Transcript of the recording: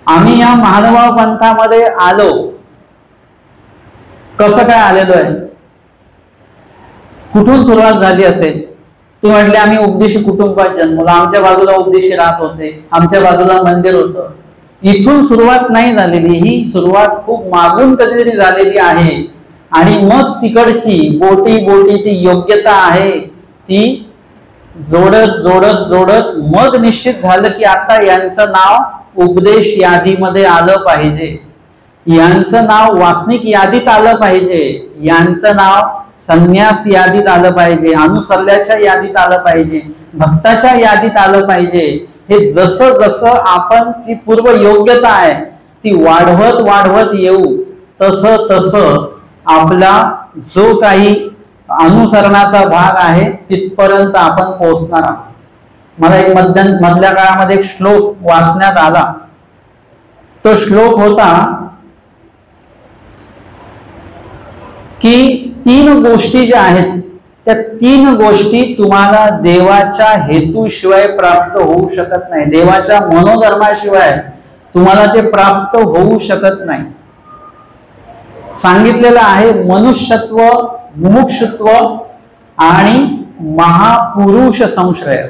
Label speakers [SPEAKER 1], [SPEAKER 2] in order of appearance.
[SPEAKER 1] आम्ही या महानुभाव पंथामध्ये आलो, कसं काय आलेलो आहे, कुठून सुरुवात झाली असेल? तू म्हटले आम्ही उपदेशी कुटुंबात जन्मलो, आमच्या बाजूला उपदेशी राहत होते, आमच्या बाजूला मंदिर होतं. इथून सुरुवात नाही झालेली, ही सुरुवात खूप मागून कधीतरी झालेली आहे. आणि मग तिकडची बोटी बोटी ती योग्यता आहे ती जोडत जोडत जोडत मग निश्चित झालं की आता यांचं नाव उपदेश यादीमध्ये आलं पाहिजे, यांचं नाव वासनिक यादीत आलं पाहिजे, यांचं नाव संन्यास यादीत आलं पाहिजे, अनुसल्याच्या यादीत आलं पाहिजे, भक्ताच्या यादीत आलं पाहिजे. हे जसं जसं आपण ती पूर्व योग्यता आहे ती वाढवत वाढवत येऊ, तसं तसं आपला जो काही अनुसरणाचा भाग आहे तिथपर्यंत आपण पोहोचणार आहोत. मला एक मधल्या काळामध्ये एक श्लोक वाचण्यात आला. तो श्लोक होता की 3 गोष्टी ज्या आहेत त्या 3 गोष्टी तुम्हाला देवाच्या हेतूशिवाय प्राप्त होऊ शकत नाही, देवाच्या मनोधर्माशिवाय तुम्हाला ते प्राप्त होऊ शकत नाही. सांगितलेलं आहे मनुष्यत्व, मुमुक्षुत्व आणि महापुरुष संश्रय.